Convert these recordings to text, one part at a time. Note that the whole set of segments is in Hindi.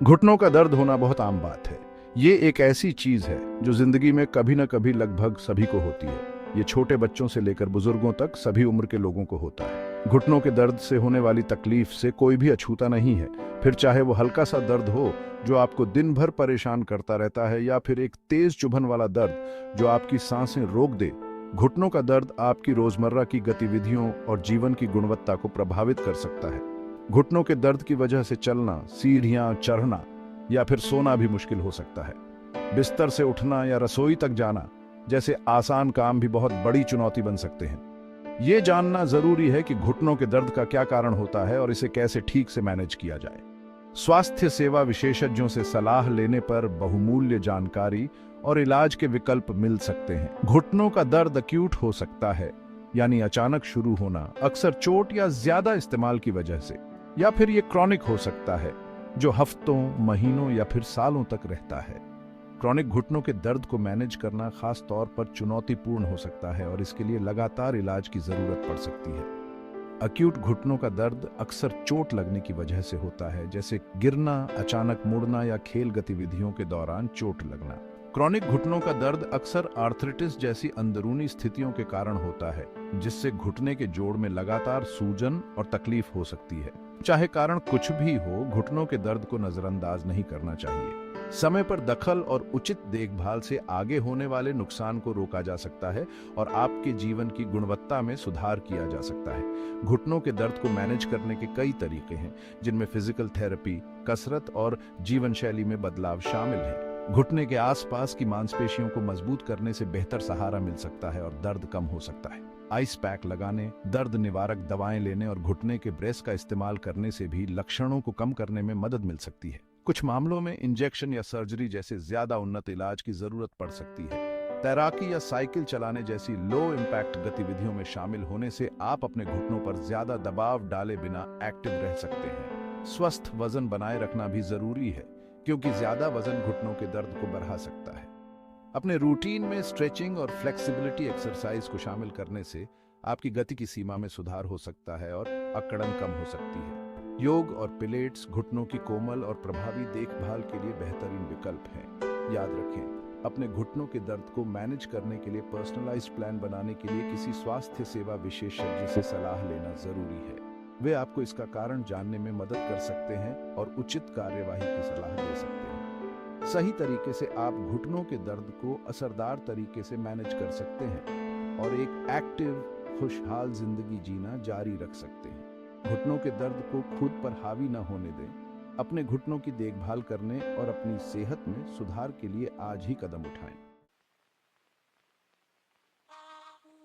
घुटनों का दर्द होना बहुत आम बात है। ये एक ऐसी चीज है जो जिंदगी में कभी न कभी लगभग सभी को होती है। ये छोटे बच्चों से लेकर बुजुर्गों तक सभी उम्र के लोगों को होता है। घुटनों के दर्द से होने वाली तकलीफ से कोई भी अछूता नहीं है। फिर चाहे वो हल्का सा दर्द हो जो आपको दिन भर परेशान करता रहता है, या फिर एक तेज चुभन वाला दर्द जो आपकी सांसें रोक दे। घुटनों का दर्द आपकी रोजमर्रा की गतिविधियों और जीवन की गुणवत्ता को प्रभावित कर सकता है। घुटनों के दर्द की वजह से चलना, सीढ़ियां चढ़ना या फिर सोना भी मुश्किल हो सकता है। बिस्तर से उठना या रसोई तक जाना जैसे आसान काम भी बहुत बड़ी चुनौती बन सकते हैं। ये जानना जरूरी है कि घुटनों के दर्द का क्या कारण होता है और इसे कैसे ठीक से मैनेज किया जाए। स्वास्थ्य सेवा विशेषज्ञों से सलाह लेने पर बहुमूल्य जानकारी और इलाज के विकल्प मिल सकते हैं। घुटनों का दर्द अक्यूट हो सकता है, यानी अचानक शुरू होना, अक्सर चोट या ज्यादा इस्तेमाल की वजह से, या फिर ये क्रॉनिक हो सकता है जो हफ्तों, महीनों या फिर सालों तक रहता है। क्रॉनिक घुटनों के दर्द को मैनेज करना खास तौर पर चुनौतीपूर्ण हो सकता है और इसके लिए लगातार इलाज की जरूरत पड़ सकती है। अक्यूट घुटनों का दर्द अक्सर चोट लगने की वजह से होता है, जैसे गिरना, अचानक मुड़ना या खेल गतिविधियों के दौरान चोट लगना। क्रॉनिक घुटनों का दर्द अक्सर आर्थराइटिस जैसी अंदरूनी स्थितियों के कारण होता है, जिससे घुटने के जोड़ में लगातार सूजन और तकलीफ हो सकती है। चाहे कारण कुछ भी हो, घुटनों के दर्द को नजरअंदाज नहीं करना चाहिए। समय पर दखल और उचित देखभाल से आगे होने वाले नुकसान को रोका जा सकता है और आपके जीवन की गुणवत्ता में सुधार किया जा सकता है। घुटनों के दर्द को मैनेज करने के कई तरीके हैं, जिनमें फिजिकल थेरेपी, कसरत और जीवन शैली में बदलाव शामिल है। घुटने के आसपास की मांसपेशियों को मजबूत करने से बेहतर सहारा मिल सकता है और दर्द कम हो सकता है। आइस पैक लगाने, दर्द निवारक दवाएं लेने और घुटने के ब्रेस का इस्तेमाल करने से भी लक्षणों को कम करने में मदद मिल सकती है। कुछ मामलों में इंजेक्शन या सर्जरी जैसे ज्यादा उन्नत इलाज की जरूरत पड़ सकती है। तैराकी या साइकिल चलाने जैसी लो इम्पैक्ट गतिविधियों में शामिल होने से आप अपने घुटनों पर ज्यादा दबाव डाले बिना एक्टिव रह सकते हैं। स्वस्थ वजन बनाए रखना भी जरूरी है, क्योंकि ज्यादा वजन घुटनों के दर्द को बढ़ा सकता है। अपने रूटीन में स्ट्रेचिंग और फ्लेक्सिबिलिटी एक्सरसाइज को शामिल करने से आपकी गति की सीमा में सुधार हो सकता है और अकड़न कम हो सकती है। योग और पिलेट्स घुटनों की कोमल और प्रभावी देखभाल के लिए बेहतरीन विकल्प हैं। याद रखें, अपने घुटनों के दर्द को मैनेज करने के लिए पर्सनलाइज्ड प्लान बनाने के लिए किसी स्वास्थ्य सेवा विशेषज्ञ से सलाह लेना जरूरी है। वे आपको इसका कारण जानने में मदद कर सकते हैं और उचित कार्यवाही की सलाह दे सकते हैं। सही तरीके से आप घुटनों के दर्द को असरदार तरीके से मैनेज कर सकते हैं और एक एक्टिव, खुशहाल जिंदगी जीना जारी रख सकते हैं। घुटनों के दर्द को खुद पर हावी न होने दें। अपने घुटनों की देखभाल करने और अपनी सेहत में सुधार के लिए आज ही कदम उठाएं।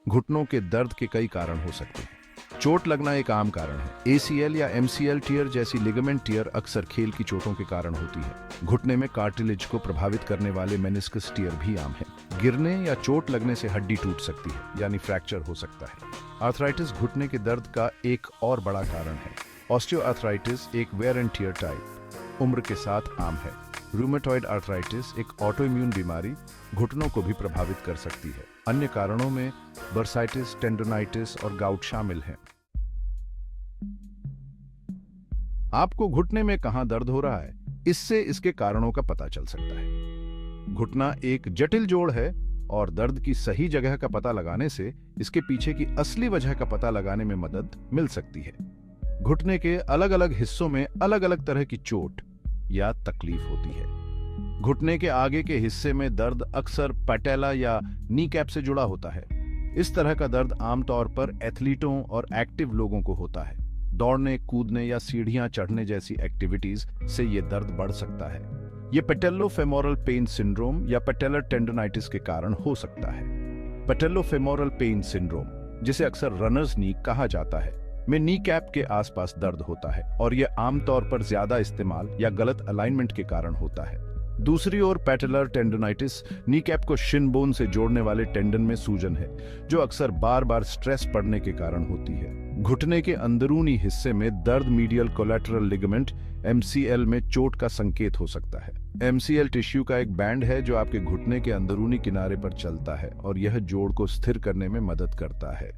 घुटनों के दर्द के कई कारण हो सकते हैं। चोट लगना एक आम कारण है। एसीएल या एमसीएल टियर जैसी लिगामेंट टियर अक्सर खेल की चोटों के कारण होती है। घुटने में कार्टिलेज को प्रभावित करने वाले मेनिस्कस टियर भी आम है। गिरने या चोट लगने से हड्डी टूट सकती है, यानी फ्रैक्चर हो सकता है। आर्थराइटिस घुटने के दर्द का एक और बड़ा कारण है। ऑस्टियोआर्थराइटिस एक वेयर एंड टियर टाइप उम्र के साथ आम है। रूमेटॉइड आर्थराइटिस एक ऑटोइम्यून बीमारी घुटनों को भी प्रभावित कर सकती है। अन्य कारणों में बर्साइटिस, टेंडोनाइटिस और गाउट शामिल हैं। आपको घुटने में कहां दर्द हो रहा है, इससे इसके कारणों का पता चल सकता है। घुटना एक जटिल जोड़ है और दर्द की सही जगह का पता लगाने से इसके पीछे की असली वजह का पता लगाने में मदद मिल सकती है। घुटने के अलग अलग हिस्सों में अलग अलग तरह की चोट या तकलीफ होती है। घुटने के आगे के हिस्से में दर्द अक्सर पैटेला या नी कैप से जुड़ा होता है। इस तरह का दर्द आमतौर पर एथलीटों और एक्टिव लोगों को होता है। दौड़ने, कूदने या सीढ़ियां चढ़ने जैसी एक्टिविटीज से ये दर्द बढ़ सकता है। ये पेटेलोफेमोरल पेन सिंड्रोम या पेटेलर टेंडोनाइटिस के कारण हो सकता है। पेटेलोफेमोरल पेन सिंड्रोम, जिसे अक्सर रनर्स नी कहा जाता है, में नी कैप के आसपास दर्द होता है और यह आमतौर पर ज्यादा इस्तेमाल या गलत अलाइनमेंट के कारण होता है। दूसरी ओर पेटेलर टेंडोनाइटिस नी कैप को शिन बोन से जोड़ने वाले टेंडन में सूजन है, जो अक्सर बार बार स्ट्रेस पड़ने के कारण होती है। घुटने के अंदरूनी हिस्से में दर्द मीडियल कोलैटरल लिगामेंट (एमसीएल) में चोट का संकेत हो सकता है। MCL टिश्यू का एक बैंड है जो आपके घुटने के अंदरूनी किनारे पर चलता है और यह जोड़ को स्थिर करने में मदद करता है।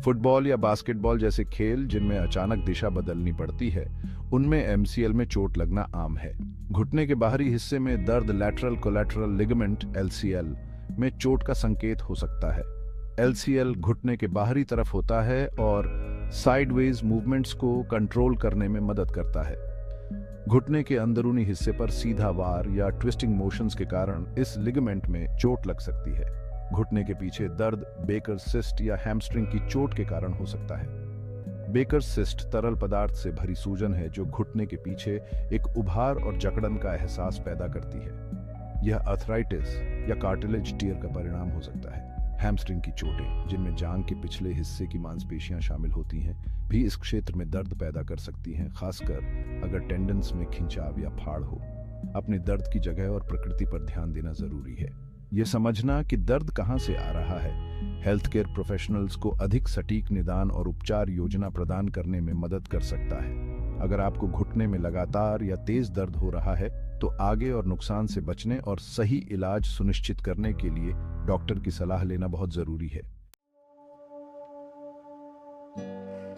फुटबॉल या बास्केटबॉल जैसे खेल जिनमें अचानक दिशा बदलनी पड़ती है, उनमें MCL में चोट लगना आम है। घुटने के बाहरी हिस्से में दर्द लैटरल कोलैटरल लिगामेंट LCL में चोट का संकेत हो सकता है। LCL घुटने के बाहरी तरफ होता है और साइडवेज मूवमेंट्स को कंट्रोल करने में मदद करता है। घुटने के अंदरूनी हिस्से पर सीधा वार या ट्विस्टिंग मोशंस के कारण इस लिगामेंट में चोट लग सकती है। घुटने के पीछे दर्द बेकर सिस्ट या हैमस्ट्रिंग की चोट के कारण हो सकता है। बेकर सिस्ट तरल पदार्थ से भरी सूजन है जो घुटने के पीछे एक उभार और जकड़न का एहसास पैदा करती है। यह अर्थराइटिस या कार्टिलेज टियर का परिणाम हो सकता है। हैमस्ट्रिंग की चोटें, जिनमें जांघ के पिछले हिस्से की मांसपेशियां शामिल होती हैं, भी इस क्षेत्र में दर्द पैदा कर सकती हैं, खासकर अगर टेंडन्स में खिंचाव या फाड़ हो। अपने दर्द की जगह और प्रकृति पर ध्यान देना जरूरी है। यह समझना कि दर्द कहां से आ रहा है हेल्थ केयर प्रोफेशनल्स को अधिक सटीक निदान और उपचार योजना प्रदान करने में मदद कर सकता है। अगर आपको घुटने में लगातार या तेज दर्द हो रहा है तो आगे और नुकसान से बचने और सही इलाज सुनिश्चित करने के लिए डॉक्टर की सलाह लेना बहुत जरूरी है।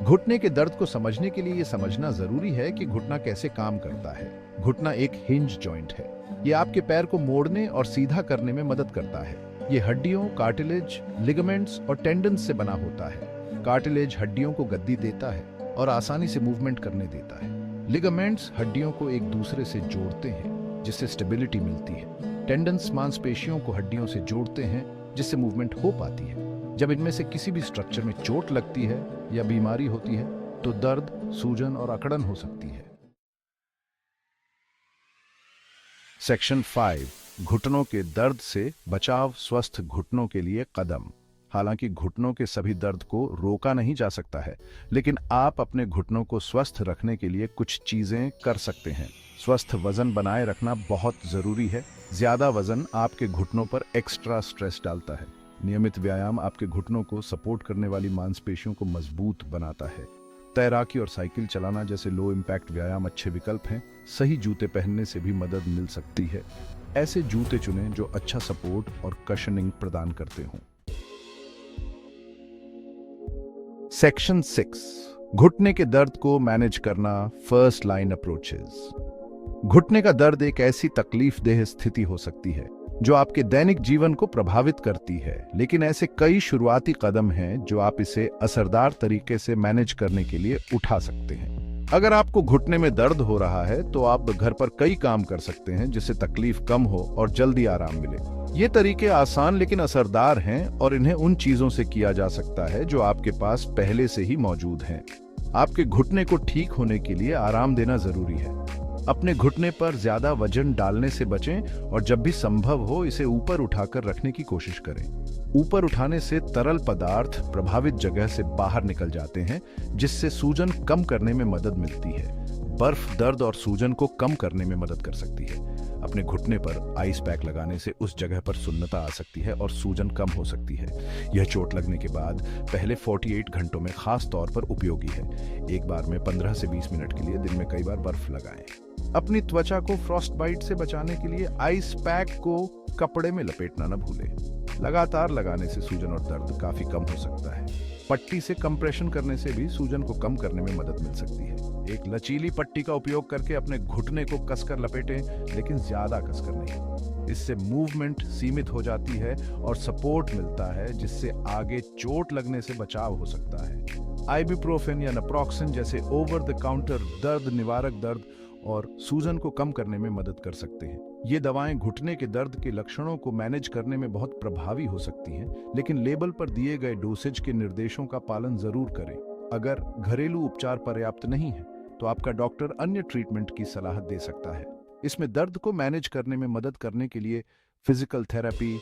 घुटने के दर्द को समझने के लिए यह समझना जरूरी है कि घुटना कैसे काम करता है। घुटना एक हिंज जॉइंट है। यह आपके पैर को मोड़ने और सीधा करने में मदद करता है। यह हड्डियों, कार्टिलेज, लिगामेंट्स और टेंडन्स से बना होता है। कार्टिलेज हड्डियों को गद्दी देता है और आसानी से मूवमेंट करने देता है। लिगामेंट्स हड्डियों को एक दूसरे से जोड़ते हैं जिससे स्टेबिलिटी मिलती है। टेंडन्स मांसपेशियों को हड्डियों से जोड़ते हैं जिससे मूवमेंट हो पाती है। जब इनमें से किसी भी स्ट्रक्चर में चोट लगती है या बीमारी होती है तो दर्द, सूजन और अकड़न हो सकती है। सेक्शन 5 घुटनों के दर्द से बचाव, स्वस्थ घुटनों के लिए कदम। हालांकि घुटनों के सभी दर्द को रोका नहीं जा सकता है, लेकिन आप अपने घुटनों को स्वस्थ रखने के लिए कुछ चीजें कर सकते हैं। स्वस्थ वजन बनाए रखना बहुत जरूरी है। ज्यादा वजन आपके घुटनों पर एक्स्ट्रा स्ट्रेस डालता है। नियमित व्यायाम आपके घुटनों को सपोर्ट करने वाली मांसपेशियों को मजबूत बनाता है। तैराकी और साइकिल चलाना जैसे लो इम्पैक्ट व्यायाम अच्छे विकल्प हैं। सही जूते पहनने से भी मदद मिल सकती है। ऐसे जूते चुनें जो अच्छा सपोर्ट और कशनिंग प्रदान करते हों। सेक्शन 6 घुटने के दर्द को मैनेज करना, फर्स्ट लाइन अप्रोचेस। घुटने का दर्द एक ऐसी तकलीफदेह स्थिति हो सकती है जो आपके दैनिक जीवन को प्रभावित करती है, लेकिन ऐसे कई शुरुआती कदम हैं जो आप इसे असरदार तरीके से मैनेज करने के लिए उठा सकते हैं। अगर आपको घुटने में दर्द हो रहा है तो आप घर पर कई काम कर सकते हैं जिससे तकलीफ कम हो और जल्दी आराम मिले। ये तरीके आसान लेकिन असरदार हैं और इन्हें उन चीजों से किया जा सकता है जो आपके पास पहले से ही मौजूद हैं। आपके घुटने को ठीक होने के लिए आराम देना जरूरी है। अपने घुटने पर ज्यादा वजन डालने से बचें और जब भी संभव हो इसे ऊपर उठाकर रखने की कोशिश करें। ऊपर उठाने से तरल पदार्थ प्रभावित जगह से बाहर निकल जाते हैं जिससे सूजन कम करने में मदद मिलती है। बर्फ दर्द और सूजन को कम करने में मदद कर सकती है। अपने घुटने पर आइस पैक लगाने से उस जगह पर सुन्नता आ सकती है और सूजन कम हो सकती है। यह चोट लगने के बाद पहले 48 घंटों में खास तौर पर उपयोगी है। एक बार में 15 से 20 मिनट के लिए दिन में कई बार बर्फ लगाएं। अपनी त्वचा को फ्रॉस्ट बाइट से बचाने के लिए आइस पैक को कपड़े में लपेटना न भूलें। लगातार लगाने से सूजन और दर्द काफी कम हो सकता है। पट्टी से कंप्रेशन करने से भी सूजन को कम करने में मदद मिल सकती है। एक लचीली पट्टी का उपयोग करके अपने घुटने को कसकर लपेटें, लेकिन ज्यादा कसकर नहीं। इससे मूवमेंट सीमित हो जाती है और सपोर्ट मिलता है जिससे आगे चोट लगने से बचाव हो सकता है। आइबुप्रोफेन या नप्रोक्सिन जैसे ओवर द काउंटर दर्द निवारक दर्द और सूजन को कम करने में मदद कर सकते हैं। ये दवाएं घुटने के दर्द के लक्षणों को मैनेज करने में बहुत प्रभावी हो सकती हैं, लेकिन लेबल पर दिए गए डोसेज के निर्देशों का पालन जरूर करें। अगर घरेलू उपचार पर्याप्त नहीं है तो आपका डॉक्टर अन्य ट्रीटमेंट की सलाह दे सकता है। इसमें दर्द को मैनेज करने में मदद करने के लिए फिजिकल थेरेपी,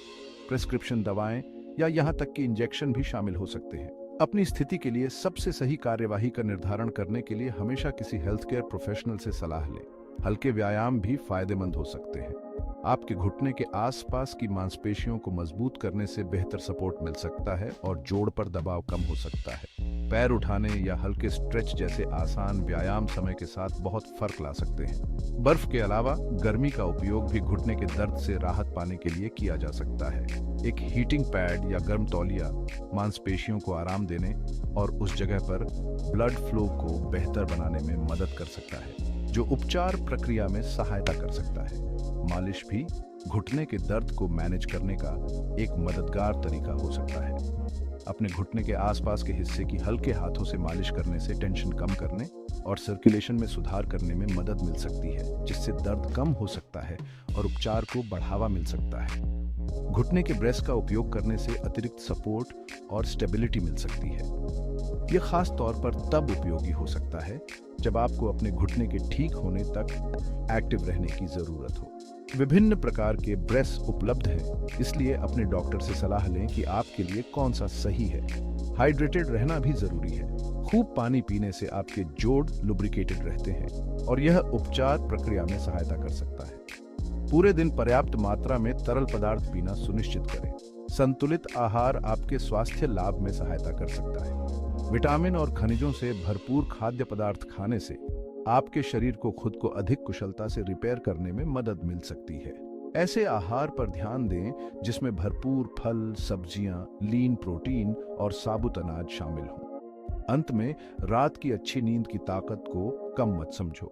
प्रिस्क्रिप्शन दवाएं या यहाँ तक कि इंजेक्शन भी शामिल हो सकते हैं। अपनी स्थिति के लिए सबसे सही कार्यवाही का निर्धारण करने के लिए हमेशा किसी हेल्थ केयर प्रोफेशनल से सलाह लें। हल्के व्यायाम भी फायदेमंद हो सकते हैं। आपके घुटने के आसपास की मांसपेशियों को मजबूत करने से बेहतर सपोर्ट मिल सकता है और जोड़ पर दबाव कम हो सकता है। पैर उठाने या हल्के स्ट्रेच जैसे आसान व्यायाम समय के साथ बहुत फर्क ला सकते हैं। बर्फ के अलावा गर्मी का उपयोग भी घुटने के दर्द से राहत पाने के लिए किया जा सकता है। एक हीटिंग पैड या गर्म तौलिया मांसपेशियों को आराम देने और उस जगह पर ब्लड फ्लो को बेहतर बनाने में मदद कर सकता है, जो उपचार प्रक्रिया में सहायता कर सकता है। मालिश भी घुटने के दर्द को मैनेज करने का एक मददगार तरीका हो सकता है। अपने घुटने के आसपास के हिस्से की हल्के हाथों से मालिश करने से टेंशन कम करने और सर्कुलेशन में सुधार करने में मदद मिल सकती है, जिससे दर्द कम हो सकता है और उपचार को बढ़ावा मिल सकता है। घुटने के ब्रेस का उपयोग करने से अतिरिक्त सपोर्ट और स्टेबिलिटी मिल सकती है। यह खास तौर पर तब उपयोगी हो सकता है जब आपको अपने घुटने के ठीक होने तक एक्टिव रहने की जरूरत हो। विभिन्न प्रकार के ब्रेस उपलब्ध हैं, इसलिए अपने डॉक्टर से सलाह लें कि आपके लिए कौन सा सही है। हाइड्रेटेड रहना भी जरूरी है। खूब पानी पीने से आपके जोड़ लुब्रिकेटेड रहते हैं और यह उपचार प्रक्रिया में सहायता कर सकता है। पूरे दिन पर्याप्त मात्रा में तरल पदार्थ पीना सुनिश्चित करें। संतुलित आहार आपके स्वास्थ्य लाभ में सहायता कर सकता है। विटामिन और खनिजों से भरपूर खाद्य पदार्थ खाने से आपके शरीर को खुद को अधिक कुशलता से रिपेयर करने में मदद मिल सकती है। ऐसे आहार पर ध्यान दें जिसमें भरपूर फल, सब्जियां, लीन प्रोटीन और साबुत अनाज शामिल हों। अंत में, रात की अच्छी नींद की ताकत को कम मत समझो।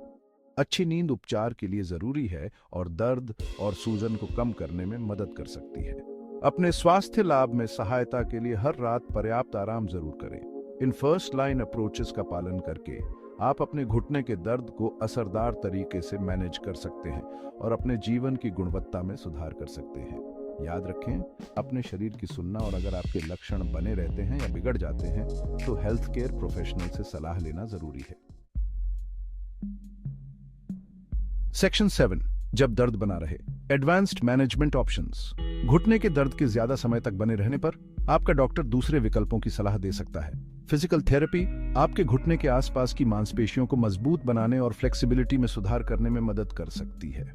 अच्छी नींद उपचार के लिए जरूरी है और दर्द और सूजन को कम करने में मदद कर सकती है। अपने स्वास्थ्य लाभ में सहायता के लिए हर रात पर्याप्त आराम जरूर करें। इन फर्स्ट लाइन अप्रोचेस का पालन करके आप अपने घुटने के दर्द को असरदार तरीके से मैनेज कर सकते हैं और अपने जीवन की गुणवत्ता में सुधार कर सकते हैं। याद रखें, अपने शरीर की सुनना और अगर आपके लक्षण बने रहते हैं या बिगड़ जाते हैं तो हेल्थ केयर प्रोफेशनल से सलाह लेना जरूरी है। सेक्शन 7, जब दर्द बना रहे, एडवांस्ड मैनेजमेंट ऑप्शंस। घुटने के दर्द के ज्यादा समय तक बने रहने पर आपका डॉक्टर दूसरे विकल्पों की सलाह दे सकता है। फिजिकल थेरेपी आपके घुटने के आसपास की मांसपेशियों को मजबूत बनाने और फ्लेक्सिबिलिटी में सुधार करने में मदद कर सकती है।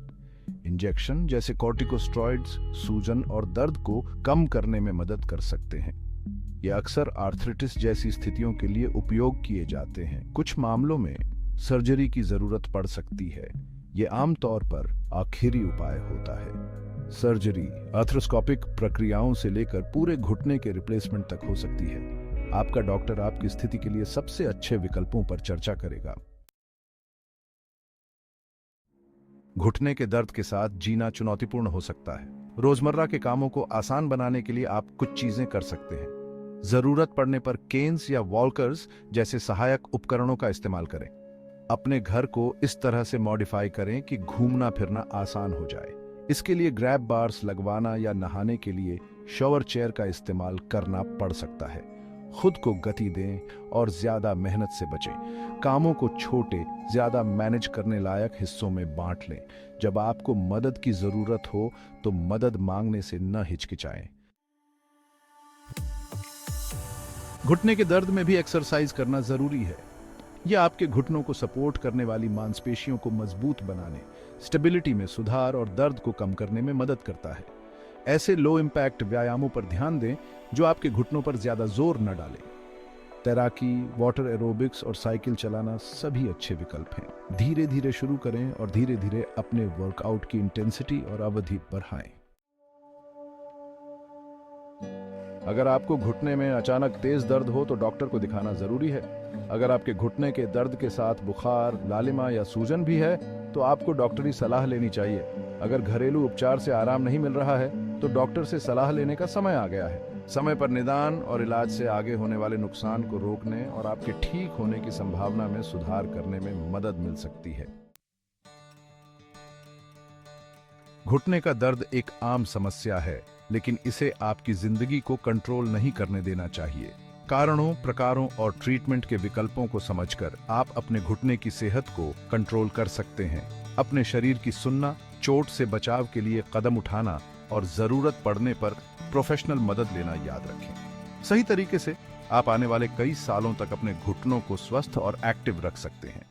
इंजेक्शन जैसे कॉर्टिकोस्टेरॉइड्स सूजन और दर्द को कम करने में मदद कर सकते हैं। ये अक्सर आर्थराइटिस जैसी स्थितियों के लिए उपयोग किए जाते हैं। कुछ मामलों में सर्जरी की जरूरत पड़ सकती है। ये आमतौर पर आखिरी उपाय होता है। सर्जरी आर्थ्रोस्कोपिक प्रक्रियाओं से लेकर पूरे घुटने के रिप्लेसमेंट तक हो सकती है। आपका डॉक्टर आपकी स्थिति के लिए सबसे अच्छे विकल्पों पर चर्चा करेगा। घुटने के दर्द के साथ जीना चुनौतीपूर्ण हो सकता है। रोजमर्रा के कामों को आसान बनाने के लिए आप कुछ चीजें कर सकते हैं। जरूरत पड़ने पर केन्स या वॉल्कर्स जैसे सहायक उपकरणों का इस्तेमाल करें। अपने घर को इस तरह से मॉडिफाई करें कि घूमना फिरना आसान हो जाए। इसके लिए ग्रैब बार्स लगवाना या नहाने के लिए शॉवर चेयर का इस्तेमाल करना पड़ सकता है। खुद को गति दें और ज्यादा मेहनत से बचें। कामों को छोटे, ज्यादा मैनेज करने लायक हिस्सों में बांट लें। जब आपको मदद की जरूरत हो तो मदद मांगने से न हिचकिचाएं। घुटने के दर्द में भी एक्सरसाइज करना जरूरी है। यह आपके घुटनों को सपोर्ट करने वाली मांसपेशियों को मजबूत बनाने, स्टेबिलिटी में सुधार और दर्द को कम करने में मदद करता है। ऐसे लो इम्पैक्ट व्यायामों पर ध्यान दें जो आपके घुटनों पर ज्यादा जोर न डालें। तैराकी, वाटर एरोबिक्स और साइकिल चलाना सभी अच्छे विकल्प हैं। धीरे धीरे शुरू करें और धीरे धीरे अपने वर्कआउट की इंटेंसिटी और अवधि बढ़ाएं। अगर आपको घुटने में अचानक तेज दर्द हो तो डॉक्टर को दिखाना जरूरी है। अगर आपके घुटने के दर्द के साथ बुखार, लालिमा या सूजन भी है तो आपको डॉक्टरी सलाह लेनी चाहिए। अगर घरेलू उपचार से आराम नहीं मिल रहा है तो डॉक्टर से सलाह लेने का समय आ गया है। समय पर निदान और इलाज से आगे होने वाले नुकसान को रोकने और आपके ठीक होने की संभावना में सुधार करने में मदद मिल सकती है। घुटने का दर्द एक आम समस्या है, लेकिन इसे आपकी जिंदगी को कंट्रोल नहीं करने देना चाहिए। कारणों, प्रकारों और ट्रीटमेंट के विकल्पों को समझकर आप अपने घुटने की सेहत को कंट्रोल कर सकते हैं। अपने शरीर की सुनना, चोट से बचाव के लिए कदम उठाना और जरूरत पड़ने पर प्रोफेशनल मदद लेना याद रखें। सही तरीके से आप आने वाले कई सालों तक अपने घुटनों को स्वस्थ और एक्टिव रख सकते हैं।